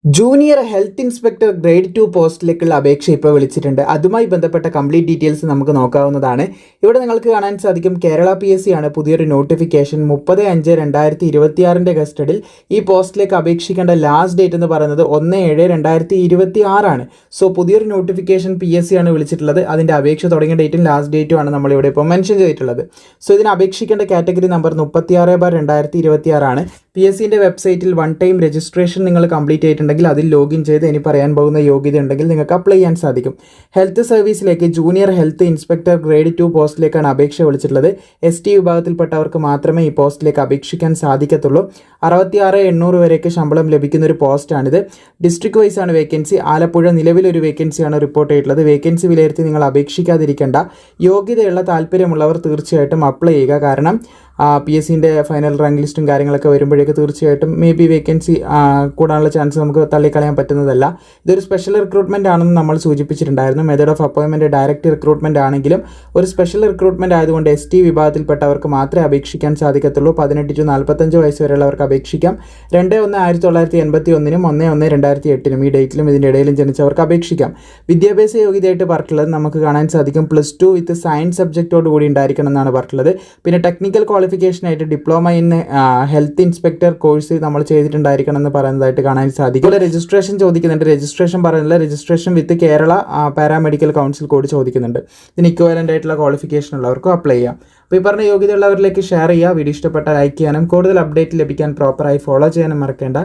Junior health inspector grade 2 പോസ്റ്റിലേക്കുള്ള അപേക്ഷ ഇപ്പോൾ വിളിച്ചിട്ടുണ്ട്. അതുമായി ബന്ധപ്പെട്ട കംപ്ലീറ്റ് ഡീറ്റെയിൽസ് നമുക്ക് നോക്കാവുന്നതാണ്. ഇവിടെ നിങ്ങൾക്ക് കാണാൻ സാധിക്കും കേരള PSC ആണ് പുതിയൊരു നോട്ടിഫിക്കേഷൻ 30/5/2026 ഗസ്റ്റഡിൽ ഈ പോസ്റ്റിലേക്ക് അപേക്ഷിക്കേണ്ട ലാസ്റ്റ് ഡേറ്റ് എന്ന് പറയുന്നത് 1/7/2026 ആണ്. സോ പുതിയൊരു നോട്ടിഫിക്കേഷൻ PSC ആണ് വിളിച്ചിട്ടുള്ളത്. അതിൻ്റെ അപേക്ഷ തുടങ്ങിയ ഡേറ്റും ലാസ്റ്റ് ഡേറ്റും ആണ് നമ്മളിവിടെ ഇപ്പോൾ മെൻഷൻ ചെയ്തിട്ടുള്ളത്. സോ ഇതിന് അപേക്ഷിക്കേണ്ട കാറ്റഗറി നമ്പർ 36/2026 ആണ്. PSCൻ്റെ വെബ്സൈറ്റിൽ വൺ ടൈം രജിസ്ട്രേഷൻ നിങ്ങൾ കംപ്ലീറ്റ് ചെയ്തിട്ടുണ്ടെങ്കിൽ അതിൽ ലോഗിൻ ചെയ്ത് ഇനി പറയാൻ പോകുന്ന യോഗ്യത ഉണ്ടെങ്കിൽ നിങ്ങൾക്ക് അപ്ലൈ ചെയ്യാൻ സാധിക്കും. ഹെൽത്ത് സർവീസിലേക്ക് ജൂനിയർ ഹെൽത്ത് ഇൻസ്പെക്ടർ ഗ്രേഡ് 2 പോസ്റ്റിലേക്കാണ് അപേക്ഷ വിളിച്ചിട്ടുള്ളത്. ST വിഭാഗത്തിൽപ്പെട്ടവർക്ക് മാത്രമേ ഈ പോസ്റ്റിലേക്ക് അപേക്ഷിക്കാൻ സാധിക്കത്തുള്ളൂ. 66,800 വരെയൊക്കെ ശമ്പളം ലഭിക്കുന്ന ഒരു പോസ്റ്റാണിത്. ഡിസ്ട്രിക്ട് വൈസ് ആണ് വേക്കൻസി. ആലപ്പുഴ നിലവിലൊരു വേക്കൻസിയാണ് റിപ്പോർട്ട് ചെയ്തിട്ടുള്ളത്. വേക്കൻസി വിലയിരുത്തി നിങ്ങൾ അപേക്ഷിക്കാതിരിക്കേണ്ട. യോഗ്യതയുള്ള താല്പര്യമുള്ളവർ തീർച്ചയായിട്ടും അപ്ലൈ ചെയ്യുക. കാരണം PSCൻ്റെ ഫൈനൽ റാങ്ക് ലിസ്റ്റും കാര്യങ്ങളൊക്കെ വരുമ്പോഴേക്ക് തീർച്ചയായിട്ടും മേ ബി വേക്കൻസി കൂടാനുള്ള ചാൻസ് നമുക്ക് തള്ളിക്കളയാൻ പറ്റുന്നതല്ല. ഇതൊരു സ്പെഷ്യൽ റിക്രൂട്ട്മെൻറ്റ് ആണെന്ന് നമ്മൾ സൂചിപ്പിച്ചിട്ടുണ്ടായിരുന്നു. Method of appointment direct recruitment ആണെങ്കിലും ഒരു സ്പെഷ്യൽ റിക്രൂട്ട്മെൻറ്റ് ആയതുകൊണ്ട് ST വിഭാഗത്തിൽപ്പെട്ടവർക്ക് മാത്രമേ അപേക്ഷിക്കാൻ സാധിക്കത്തുള്ളൂ. 18 to 45 വയസ്സ് വരെയുള്ളവർക്ക് അപേക്ഷിക്കാം. 2/1/1981 1/1/2008 ഈ ഡേറ്റിലും ഇതിൻ്റെ ഇടയിലും ജനിച്ചവർക്ക് അപേക്ഷിക്കാം. വിദ്യാഭ്യാസ യോഗ്യതയായിട്ട് പറഞ്ഞിട്ടുള്ളത് നമുക്ക് കാണാൻ സാധിക്കും +2 വിത്ത് സയൻസ് സബ്ജക്റ്റോട് കൂടി ഉണ്ടായിരിക്കണം എന്നാണ് പറഞ്ഞിട്ടുള്ളത്. പിന്നെ ടെക്നിക്കൽ ക്വാളിഫിക്കേഷനായിട്ട് diploma in health inspector course നമ്മൾ ചെയ്തിട്ടുണ്ടായിരിക്കണം എന്ന് പറയുന്നതായിട്ട് കാണാൻ സാധിക്കും. ഇവിടെ രജിസ്ട്രേഷൻ ചോദിക്കുന്നുണ്ട്. രജിസ്ട്രേഷൻ പറയുന്നില്ല. രജിസ്ട്രേഷൻ വിത്ത് കേരള പാരാമെഡിക്കൽ കൗൺസിൽ കോഡ് ചോദിക്കുന്നുണ്ട്. ഇതിന് ഇക്വലൻ്റ് ആയിട്ടുള്ള ക്വാളിഫിക്കേഷൻ ഉള്ളവർക്കും അപ്ലൈ ചെയ്യാം. അപ്പോൾ ഈ പറഞ്ഞ യോഗ്യതയുള്ളവരിലേക്ക് ഷെയർ ചെയ്യുക. വീഡിയോ ഇഷ്ടപ്പെട്ട ലൈക്ക് ചെയ്യാനും കൂടുതൽ അപ്ഡേറ്റ് ലഭിക്കാൻ പ്രോപ്പറായി ഫോളോ ചെയ്യാനും മറക്കേണ്ട.